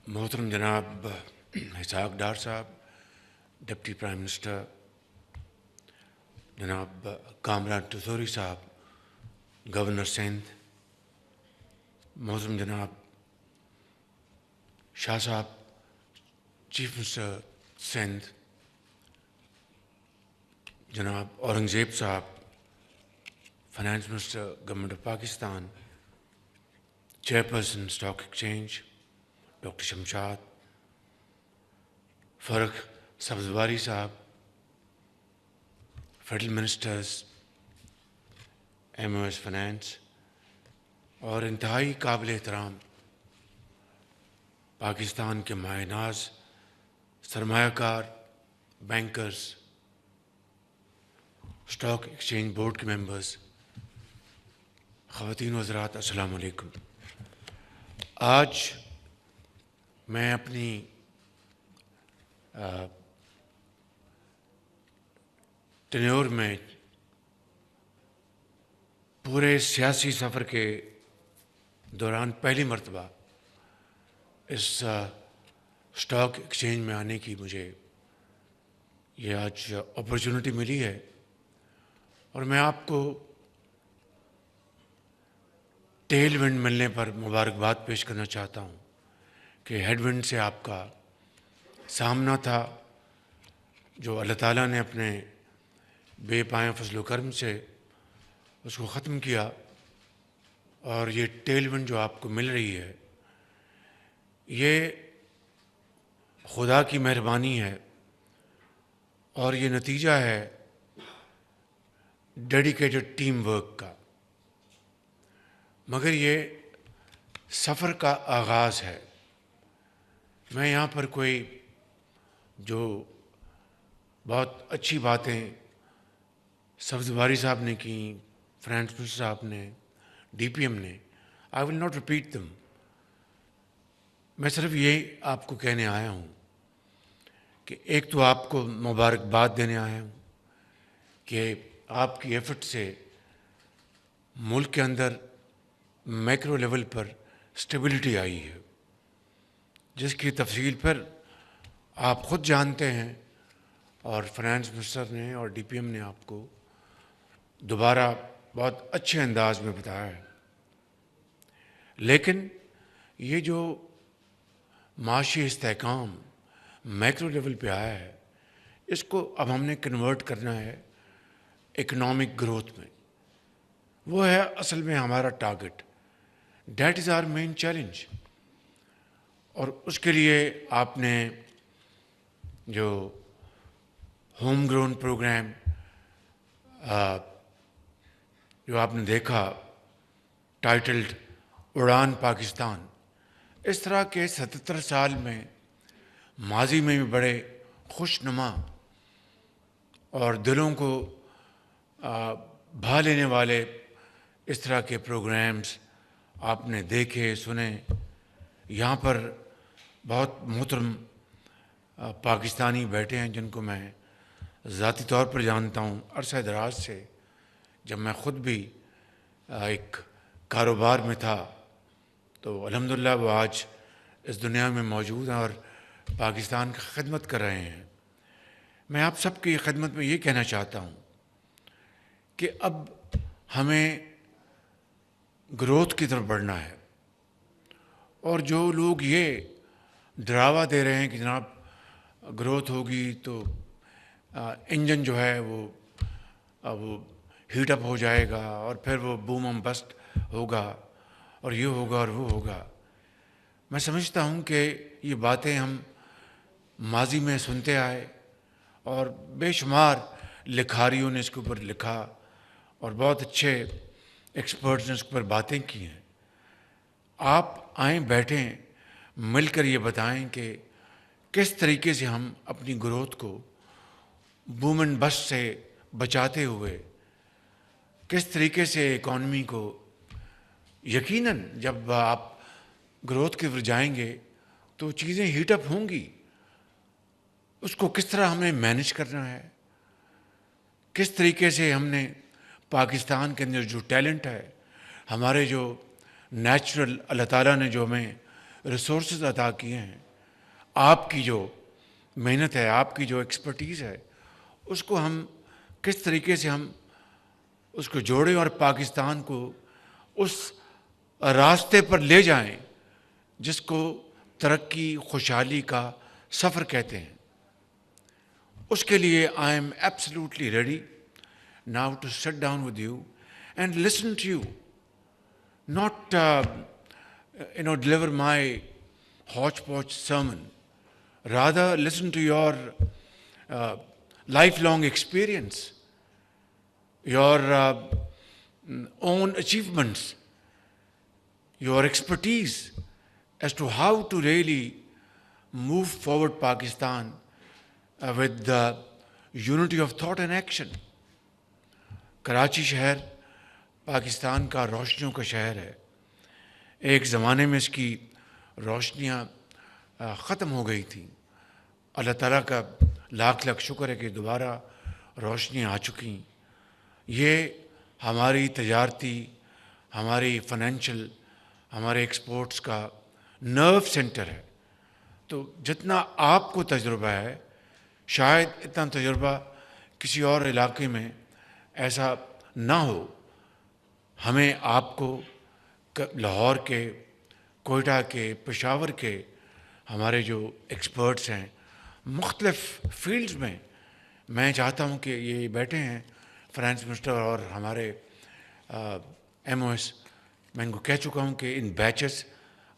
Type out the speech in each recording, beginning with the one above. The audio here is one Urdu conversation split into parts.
محترم جناب اسحاق ڈار صاحب، ڈپٹی پرائم منسٹر جناب کامران ٹسوری صاحب، گورنر سندھ، محترم جناب شاہ صاحب، چیف منسٹر سندھ، جناب اورنگزیب صاحب، finance minister government of Pakistan, chairperson stock exchange doctor Shamshad, Farrukh Sabzwari صاحب، federal ministers, M O S finance, اور انتہائی قابل احترام پاکستان کے مایہ ناز سرمایہ کار، بینکرز، اسٹاک ایکسچینج بورڈ کے ممبرز، خواتین و حضرات، السلام علیکم۔ آج میں اپنی ٹینیور میں پورے سیاسی سفر کے دوران پہلی مرتبہ اس اسٹاک ایکسچینج میں آنے کی مجھے یہ آج اپرچونٹی ملی ہے، اور میں آپ کو ٹیل ونڈ ملنے پر مبارکباد پیش کرنا چاہتا ہوں کہ ہیڈ ونڈ سے آپ کا سامنا تھا، جو اللہ تعالیٰ نے اپنے بے پایہ فضل و کرم سے اس کو ختم کیا، اور یہ ٹیل ونڈ جو آپ کو مل رہی ہے یہ خدا کی مہربانی ہے، اور یہ نتیجہ ہے ڈیڈیکیٹڈ ٹیم ورک کا، مگر یہ سفر کا آغاز ہے۔ میں یہاں پر کوئی جو بہت اچھی باتیں سبزواری صاحب نے کی، فائنانس منسٹر صاحب نے، ڈی پی ایم نے، آئی ول ناٹ ریپیٹ دم۔ میں صرف یہ آپ کو کہنے آیا ہوں کہ ایک تو آپ کو مبارکباد دینے آیا ہوں کہ آپ کی ایفرٹ سے ملک کے اندر میکرو لیول پر اسٹیبلٹی آئی ہے، جس کی تفصیل پھر آپ خود جانتے ہیں، اور فائنانس منسٹر نے اور ڈی پی ایم نے آپ کو دوبارہ بہت اچھے انداز میں بتایا ہے۔ لیکن یہ جو معاشی استحکام میکرو لیول پہ آیا ہے، اس کو اب ہم نے کنورٹ کرنا ہے اکنامک گروتھ میں۔ وہ ہے اصل میں ہمارا target, that is our main challenge. اور اس کے لیے آپ نے جو ہوم گرون پروگرام جو آپ نے دیکھا، ٹائٹلڈ اڑان پاکستان، اس طرح کے 77 سال میں ماضی میں بھی بڑے خوش نما اور دلوں کو بھا لینے والے اس طرح کے پروگرامز آپ نے دیکھے، سنے۔ یہاں پر بہت محترم پاکستانی بیٹھے ہیں جن کو میں ذاتی طور پر جانتا ہوں عرصہ دراز سے، جب میں خود بھی ایک کاروبار میں تھا، تو الحمدللہ وہ آج اس دنیا میں موجود ہیں اور پاکستان کی خدمت کر رہے ہیں۔ میں آپ سب کی خدمت میں یہ کہنا چاہتا ہوں کہ اب ہمیں گروتھ کی طرف بڑھنا ہے، اور جو لوگ یہ ڈراوا دے رہے ہیں کہ جناب گروتھ ہوگی تو انجن جو ہے وہ ہیٹ اپ ہو جائے گا، اور پھر وہ بوم ہم بسٹ ہوگا، اور یہ ہوگا اور وہ ہوگا، میں سمجھتا ہوں کہ یہ باتیں ہم ماضی میں سنتے آئے، اور بے شمار لکھاریوں نے اس کے اوپر لکھا، اور بہت اچھے ایکسپرٹس نے اس کے اوپر باتیں کی ہیں۔ آپ آئیں، بیٹھیں، مل کر یہ بتائیں کہ کس طریقے سے ہم اپنی گروتھ کو بوم اینڈ بسٹ سے بچاتے ہوئے، کس طریقے سے اکانومی کو، یقیناً جب آپ گروتھ کی طرف جائیں گے تو چیزیں ہیٹ اپ ہوں گی، اس کو کس طرح ہمیں مینج کرنا ہے، کس طریقے سے ہم نے پاکستان کے اندر جو ٹیلنٹ ہے، ہمارے جو نیچرل اللہ تعالیٰ نے جو ہمیں ریسورسز عطا کیے ہیں، آپ کی جو محنت ہے، آپ کی جو ایکسپرٹیز ہے، اس کو ہم کس طریقے سے ہم اس کو جوڑیں اور پاکستان کو اس راستے پر لے جائیں جس کو ترقی، خوشحالی کا سفر کہتے ہیں. اس کے لیے I am absolutely ready now to sit down with you and listen to you, not deliver my hodgepodge sermon. Rather, listen to your lifelong experience, your own achievements, your expertise as to how to really move forward Pakistan with the unity of thought and action. Karachi شہر پاکستان کا روشنیوں کا شہر ہے. ایک زمانے میں اس کی روشنیاں ختم ہو گئی تھیں. اللہ تعالیٰ کا لاکھ لاکھ شکر ہے کہ دوبارہ روشنیاں آ چکی. یہ ہماری تجارتی، ہماری فائنینشیل، ہمارے ایکسپورٹس کا نرو سینٹر ہے. تو جتنا آپ کو تجربہ ہے، شاید اتنا تجربہ کسی اور علاقے میں ایسا نہ ہو. ہمیں آپ کو لاہور کے، کوئٹہ کے، پشاور کے ہمارے جو ایکسپرٹس ہیں مختلف فیلڈز میں چاہتا ہوں کہ یہ بیٹھے ہیں فائنانس منسٹر اور ہمارے ایم او ایس. میں ان کو کہہ چکا ہوں کہ ان beaches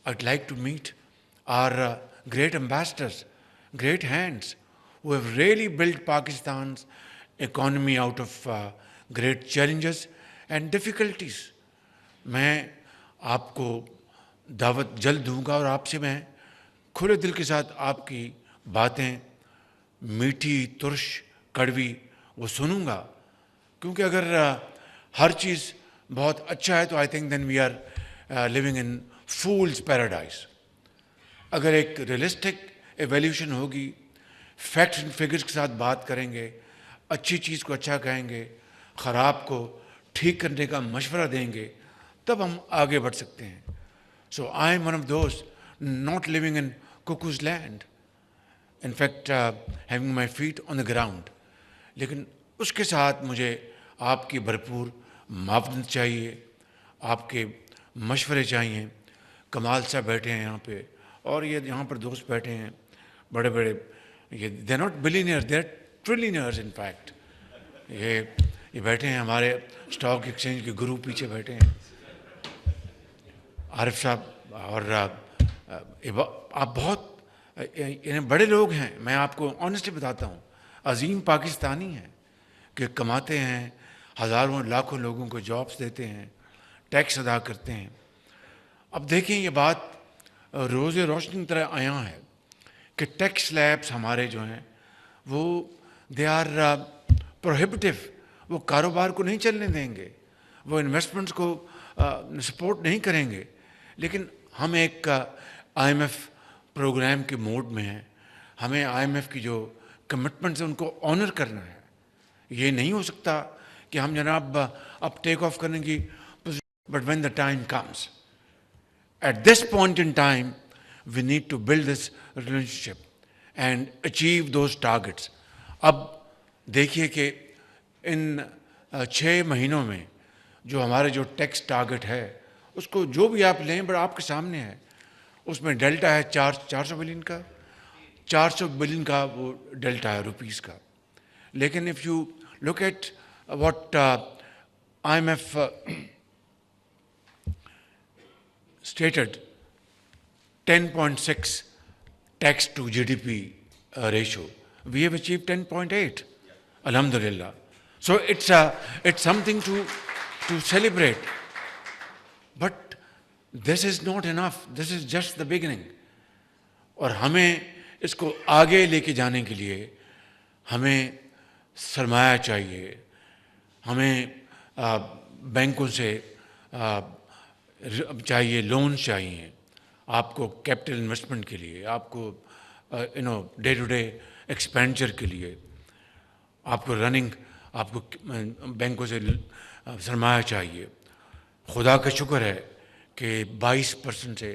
I'd like to meet our great ambassadors, great hands who have really built Pakistan's economy out of great challenges and difficulties. میں آپ کو دعوت جلد دوں گا اور آپ سے میں کھلے دل کے ساتھ آپ کی باتیں میٹھی، ترش، کڑوی وہ سنوں گا. کیونکہ اگر ہر چیز بہت اچھا ہے تو I think then we are living in fools paradise. اگر ایک ریئلسٹک ایویلیوشن ہوگی، فیکٹس اینڈ فگرس کے ساتھ بات کریں گے، اچھی چیز کو اچھا کہیں گے، خراب کو ٹھیک کرنے کا مشورہ دیں گے، تب ہم آگے بڑھ سکتے ہیں. So I am one of those not living in cuckoo's land, in fact having my feet on the ground. لیکن اس کے ساتھ مجھے آپ کی بھرپور معاونت چاہیے، آپ کے مشورے چاہیے. کمال صاحب بیٹھے ہیں یہاں پہ، اور یہ یہاں پر دوست بیٹھے ہیں بڑے بڑے. یہ they not billionaires, they are trillionaires in fact. یہ بیٹھے ہیں ہمارے اسٹاک ایکسچینج کے گرو پیچھے بیٹھے ہیں. عارف صاحب اور آپ بہت بڑے لوگ ہیں. میں آپ کو آنیسٹلی بتاتا ہوں، عظیم پاکستانی ہیں کہ کماتے ہیں، ہزاروں لاکھوں لوگوں کو جابس دیتے ہیں، ٹیکس ادا کرتے ہیں. اب دیکھیں یہ بات روز روشنی کی طرح عیاں ہے کہ ٹیکس سلیبس ہمارے جو ہیں وہ دے آر پروہیبٹیو. وہ کاروبار کو نہیں چلنے دیں گے، وہ انویسٹمنٹس کو سپورٹ نہیں کریں گے. لیکن ہم ایک آئی ایم ایف پروگرام کے موڈ میں ہیں. ہمیں آئی ایم ایف کی جو کمٹمنٹس ہیں ان کو آنر کرنا ہے. یہ نہیں ہو سکتا کہ ہم جناب اب ٹیک آف کرنے کی، but when the time comes, at this point in time we need to build this relationship and achieve those targets. اب دیکھیے کہ ان 6 مہینوں میں جو ہمارے جو ٹیکس ٹارگیٹ ہے اس کو جو بھی آپ لیں بڑا آپ کے سامنے ہے. اس میں ڈیلٹا ہے 400 بلین کا، 400 بلین کا وہ ڈیلٹا ہے روپیز کا. لیکن if you look at what I M F stated 10.6 tax to GDP ratio. We have achieved 10.8. Alhamdulillah. So it's something to celebrate. But this is not enough. This is just the beginning. اور ہمیں اس کو آگے لے کے جانے کے لیے ہمیں سرمایہ چاہیے. ہمیں بینکوں سے چاہیے، لون چاہیے آپ کو کیپٹل انویسٹمنٹ کے لیے، آپ کو ڈے ٹو ڈے ایکسپینڈچر کے لیے، آپ کو رننگ، آپ کو بینکوں سے سرمایہ چاہیے. خدا کا شکر ہے کہ 22% سے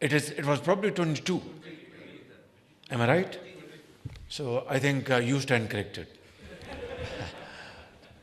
It was probably 22. Am I right? So I think you stand corrected.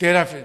13,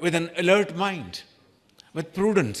with an alert mind, with prudence,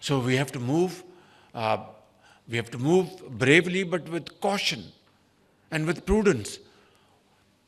So we have to move bravely but with caution and with prudence.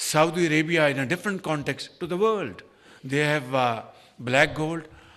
Saudi Arabia in a different context to the world. They have black gold.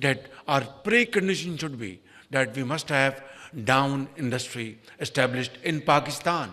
that our precondition should be that we must have down industry established in Pakistan,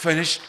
finished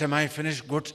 semi finished goods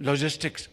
logistics,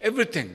everything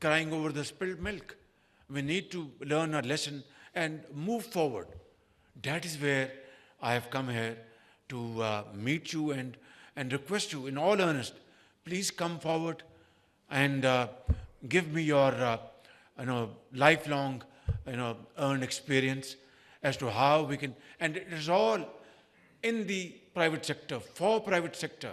crying over the spilled milk. We need to learn our lesson and move forward. That is where I have come here to meet you and request you in all earnest, please come forward and give me your lifelong earned experience as to how we can, and it is all in the private sector, for private sector.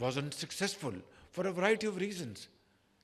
wasn't successful for a variety of reasons,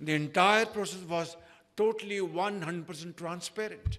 the entire process was totally 100% transparent.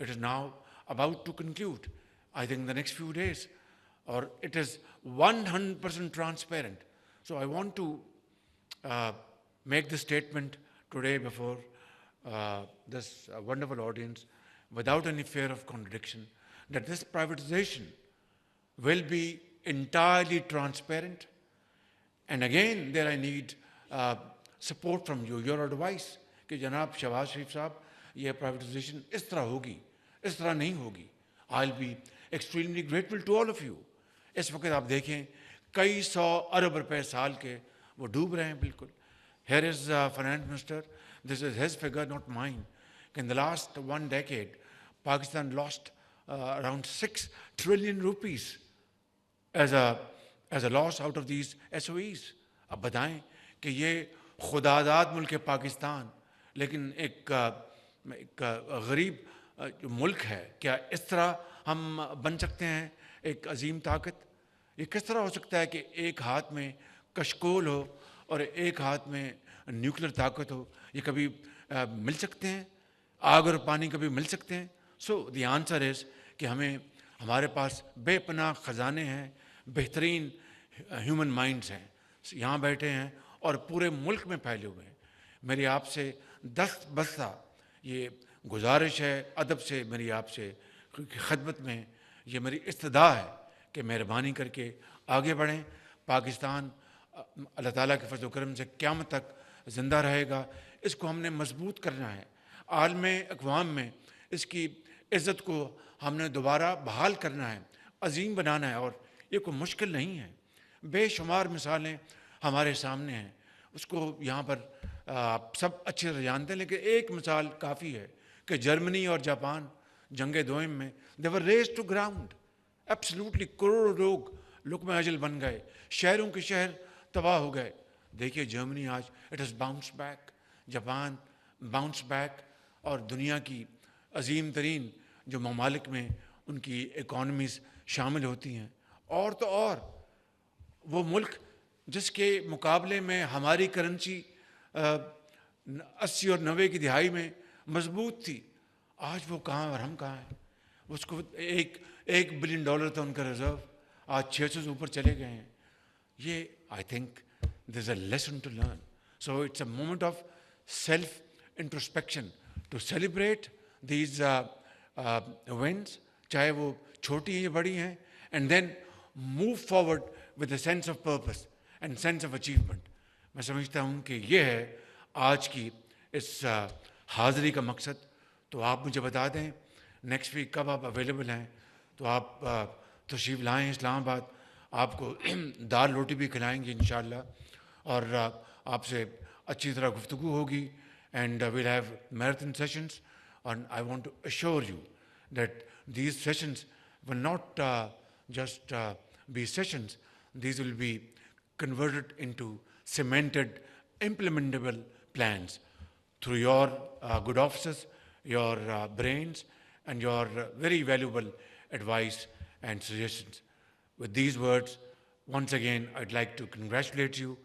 it is now about to conclude, I think the next few days, or it is 100% transparent. So I want to make this statement today before this wonderful audience without any fear of contradiction that this privatization will be entirely transparent. And again, there I need support from you, your advice, کہ جناب شہباز شریف صاحب یہ privatization اس طرح ہوگی, اس طرح نہیں ہوگی. I'll be extremely grateful to all of you. اس وقت آپ دیکھیں کئی 100 ارب روپے سال کے وہ ڈوب رہے ہیں بالکل. Here is Finance Minister, this is his figure, not mine. In the last 1 decade, Pakistan lost around 6 trillion rupees as a loss out of these SOEs. اب بتائیں کہ یہ خداداد ملک پاکستان لیکن ایک غریب جو ملک ہے, کیا اس طرح ہم بن سکتے ہیں ایک عظیم طاقت؟ یہ کس طرح ہو سکتا ہے کہ ایک ہاتھ میں کشکول ہو اور ایک ہاتھ میں نیوکلیر طاقت ہو؟ یہ کبھی مل سکتے ہیں؟ آگ اور پانی کبھی مل سکتے ہیں؟ سو دی آنسر از کہ ہمارے پاس بے پناہ خزانے ہیں, بہترین ہیومن مائنڈز ہیں, یہاں بیٹھے ہیں اور پورے ملک میں پھیلے ہوئے ہیں. میری آپ سے دست بستہ یہ گزارش ہے, ادب سے میری آپ سے خدمت میں یہ میری استدعا ہے کہ مہربانی کر کے آگے بڑھیں. پاکستان اللہ تعالیٰ کے فضل و کرم سے قیامت تک زندہ رہے گا. اس کو ہم نے مضبوط کرنا ہے, عالم اقوام میں اس کی عزت کو ہم نے دوبارہ بحال کرنا ہے, عظیم بنانا ہے, اور یہ کوئی مشکل نہیں ہے. بے شمار مثالیں ہمارے سامنے ہیں, اس کو یہاں پر آپ سب اچھے سے جانتے ہیں, لیکن ایک مثال کافی ہے کہ جرمنی اور جاپان جنگ دوئم میں they were razed to ground. Absolutely کروڑوں لوگ لقمہ اجل بن گئے, شہروں کے شہر تباہ ہو گئے. دیکھیے جرمنی آج it has bounced back, Japan bounce back, اور دنیا کی عظیم ترین جو ممالک میں ان کی اکانومیز شامل ہوتی ہیں. اور تو اور وہ ملک جس کے مقابلے میں ہماری کرنسی 80 اور 90 کی دہائی میں مضبوط تھی, آج وہ کہاں اور ہم کہاں ہیں. اس کو $1 بلین تھا ان کا ریزرو, آج 600 سے اوپر چلے گئے ہیں. یہ I think there is a lesson to learn. So it's a moment of self introspection to celebrate these ones, چاہے وہ چھوٹی ہیں یا بڑی ہیں, and then move forward with a sense of purpose and sense of achievement. میں سمجھتا ہوں کہ یہ ہے آج کی اس حاضری کا مقصد. تو آپ مجھے بتا دیں نیکسٹ ویک کب آپ اویلیبل ہیں, تو آپ تشریف لائیں اسلام آباد, آپ کو دال روٹی بھی کھلائیں گے انشاءاللہ, اور آپ سے اچھی طرح گفتگو ہوگی. And we'll have marathon sessions, and I want to assure you that these sessions will not just be sessions, these will be converted into cemented, implementable plans through your good offices, your brains, and your very valuable advice and suggestions. With these words, once again, I'd like to congratulate you.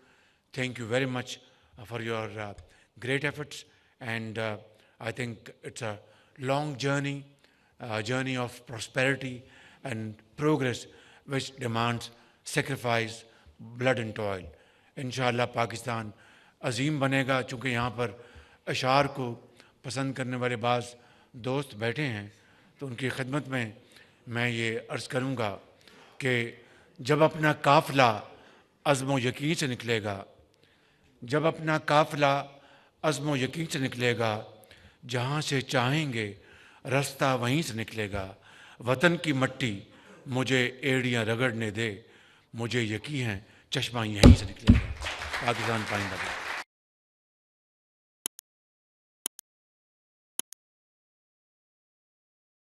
Thank you very much for your great efforts, and I think it's a long journey, a journey of prosperity and progress which demands sacrifice, blood and toil. انشاءاللہ پاکستان عظیم بنے گا. چونکہ یہاں پر اشعار کو پسند کرنے والے بعض دوست بیٹھے ہیں, تو ان کی خدمت میں میں یہ عرض کروں گا کہ جب اپنا قافلہ عزم و یقین سے نکلے گا, جب اپنا قافلہ عزم و یقین سے نکلے گا, جہاں سے چاہیں گے رستہ وہیں سے نکلے گا. وطن کی مٹی مجھے ایڑیاں رگڑنے دے, مجھے یقین ہے چشمہ یہیں سے نکلے گا. پاکستان پائندہ.